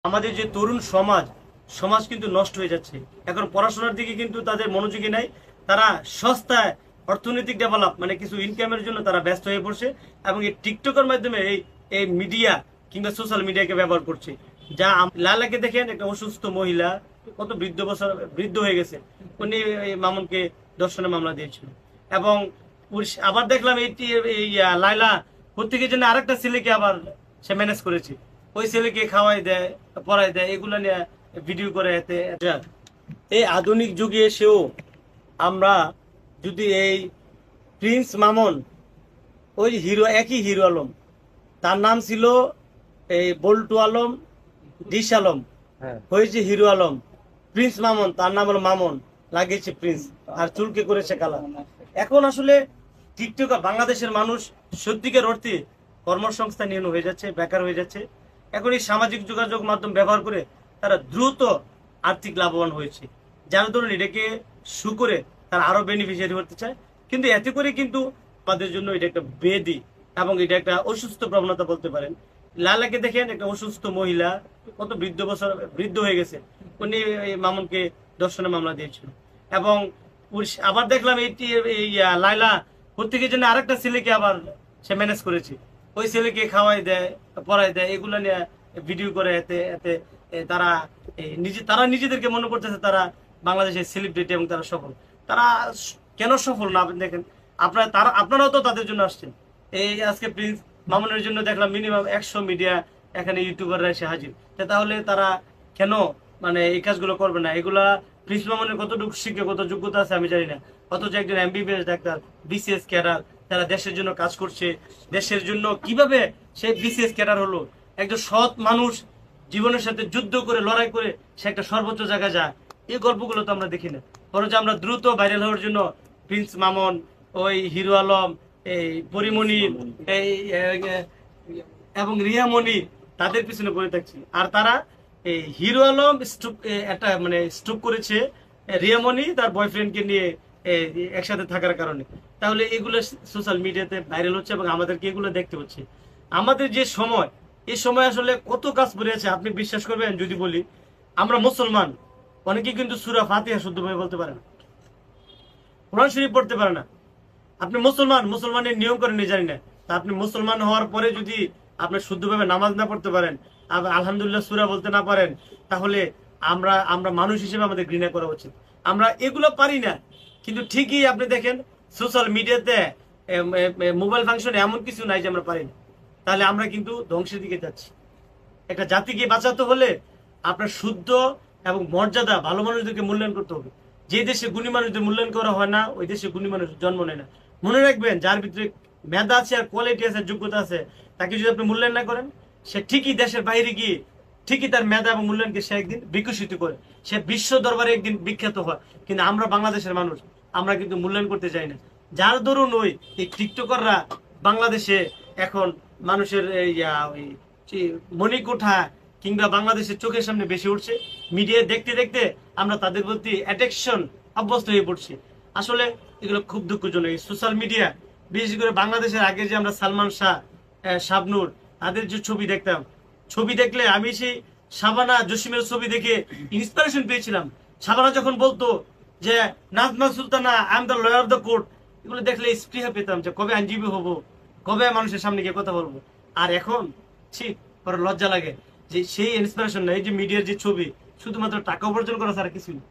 আমাদের যে তরুণ সমাজ সমাজ কিন্তু নষ্ট হয়ে যাচ্ছে। এখন পড়াশোনার দিকে কিন্তু তাদের মনোযোগী নাই। তারা সস্তায় অর্থনৈতিক ডেভেলপ মানে কিছু ইনকামের জন্য তারা ব্যস্ত হয়ে পড়ছে এবং এই টিকটকের মাধ্যমে এই এই মিডিয়া কিংবা সোশ্যাল মিডিয়াকে ব্যবহার করছে। যা লালাকে দেখেন, একটা অসুস্থ মহিলা, কত বৃদ্ধ হয়ে গেছে, উনি এই মামুনকে ধর্ষণের মামলা দিয়েছিল। এবং আবার দেখলাম এই লাইলা প্রত্যেকের জন্য আরেকটা ছেলেকে আবার সে ম্যানেজ করেছে। ওই ছেলেকে খাওয়াই দেয়, পড়াই দেয়, এগুলো নিয়ে ভিডিও করে। এতে এই আধুনিক যুগে এসেও আমরা যদি এই প্রিন্স মামুন, ওই হিরো, একই হিরো আলম, তার নাম ছিল এই বল্টু আলম, ডিস আলম, হয়েছে হিরো আলম। প্রিন্স মামুন, তার নাম হলো মামুন, লাগিয়েছে প্রিন্স, আর চুলকে করেছে কালা। এখন আসলে টিকটকার বাংলাদেশের মানুষ সত্যিকার অর্থে কর্মসংস্থানহীন হয়ে যাচ্ছে, বেকার হয়ে যাচ্ছে। এখন এই সামাজিক যোগাযোগ মাধ্যম ব্যবহার করে তারা দ্রুত আর্থিক লাভবান হয়েছে, যার ধরুন এটাকে শু করে তারা আরো বেনিফিশিয়ারি হতে চায়। কিন্তু এতে করে কিন্তু আমাদের জন্য এটা একটা বেদি এবং এটা একটা অসুস্থ প্রবণতা বলতে পারেন। লালাকে দেখেন, একটা অসুস্থ মহিলা, কত বৃদ্ধ হয়ে গেছে, উনি এই মামুনকে ধর্ষণের মামলা দিয়েছিল। এবং আবার দেখলাম এই লাইলা প্রত্যেকের জন্য আরেকটা ছেলেকে আবার সে ম্যানেজ করেছে। ওই ছেলেকে খাওয়াই দেয়, পড়াই দেয়, এগুলো নিয়ে ভিডিও করে। এতে এতে তারা নিজেদেরকে মনে করতেছে তারা বাংলাদেশের সেলিব্রিটি এবং তারা সফল। তারা কেন সফল না? আপনি দেখেন, আপনারাও তো তাদের জন্য আসছেন। এই আজকে প্রিন্স মামুনের জন্য দেখলাম মিনিমাম 100 মিডিয়া এখানে ইউটিউবাররা এসে হাজির। তাহলে তারা কেন মানে এই কাজগুলো করবে না? এগুলা প্রিন্স মামুনের কতটুকু শিক্ষা, কত যোগ্যতা আছে আমি জানি না। অথচ একজন এমবিবিএস ডাক্তার, বিসিএস ক্যাডার, তারা দেশের জন্য কাজ করছে। দেশের জন্য কিভাবে সে বিসিএস ক্যাডার হলো? একজন সৎ মানুষ জীবনের সাথে যুদ্ধ করে, লড়াই করে সে একটা সর্বোচ্চ জায়গায় যায়। এই গল্পগুলো তো আমরা দেখি না। বরঞ্চ আমরা দ্রুত ভাইরাল হওয়ার জন্য প্রিন্স মামুন, ওই হিরো আলম, এই পরিমণি, এই এবং রিয়ামণি, তাদের পিছনে পড়ে থাকছি। আর তারা এই হিরো আলম একটা মানে স্টুপ করেছে রিয়ামণি তার বয়ফ্রেন্ডকে নিয়ে একসাথে থাকার কারণে। তাহলে এগুলো সোশ্যাল মিডিয়াতে ভাইরাল হচ্ছে এবং আমাদেরকে এগুলো দেখতে হচ্ছে। আমাদের যে সময়, এই সময় আসলে কত কাজ পড়ে আছে আপনি বিশ্বাস করবেন যদি বলি। আমরা মুসলমান, অনেকে কিন্তু সূরা ফাতিহা শুদ্ধভাবে বলতে পারে না, কোরআন শরীফ পড়তে পারে না। আপনি মুসলমানের নিয়ম করে নিয়ে জানি না। তা আপনি মুসলমান হওয়ার পরে যদি আপনি শুদ্ধভাবে নামাজ না পড়তে পারেন, আলহামদুলিল্লাহ সূরা বলতে না পারেন, তাহলে আমরা আমরা মানুষ হিসেবে আমাদের ঘৃণা করা উচিত। আমরা এগুলো পারি না, কিন্তু ঠিকই আপনি দেখেন সোশ্যাল মিডিয়াতে মোবাইল ফাংশনে এমন কিছু নাই যে আমরা পারি না। তাহলে আমরা কিন্তু ধ্বংসের দিকে যাচ্ছি। একটা জাতিকে বাঁচাতে হলে আপনার শুদ্ধ এবং মর্যাদা, ভালো মানুষদেরকে মূল্যায়ন করতে হবে। যে দেশে গুণী মানুষদের মূল্যায়ন করা হয় না, ওই দেশে গুণী মানুষ জন্ম নেয় না। মনে রাখবেন, যার ভিতরে মেধা আছে আর কোয়ালিটি আছে, যোগ্যতা আছে, তাকে যদি আপনি মূল্যায়ন না করেন, সে ঠিকই দেশের বাইরে গিয়ে ঠিকই তার মেধা এবং মূল্যায়নকে সে একদিন বিকশিত করে, সে বিশ্ব দরবারে একদিন বিখ্যাত হয়। কিন্তু আমরা বাংলাদেশের মানুষ, আমরা কিন্তু মূল্যায়ন করতে চাই না। যার দরুন ওই টিকটকাররা বাংলাদেশে এখন মানুষের মণিকোঠা কিংবা বাংলাদেশের চোখের সামনে বেশি উঠছে। মিডিয়ায় দেখতে দেখতে আমরা তাদের প্রতি অ্যাট্রাকশন অভ্যস্ত হয়ে পড়ছি। আসলে এগুলো খুব দুঃখজনক। এই সোশ্যাল মিডিয়া, বিশেষ করে বাংলাদেশের আগে যে আমরা সালমান শাহ, শাবনূর, তাদের যে ছবি দেখতাম, ছবি দেখলে আমি সেই শাবানা জসিমের ছবি দেখে ইন্সপিরেশন পেয়েছিলাম। শাবানা যখন বলতো যে Nazma Sultana, I am the lawyer of the court, এগুলো দেখলে স্পৃহা পেতাম যে কবে আইনজীবী হব, কবে মানুষের সামনে গিয়ে কথা বলবো। আর এখন লজ্জা লাগে যে সেই ইন্সপিরেশন না, এই যে মিডিয়ার যে ছবি, শুধুমাত্র টাকা উপার্জন করা ছাড়া কিছুই না।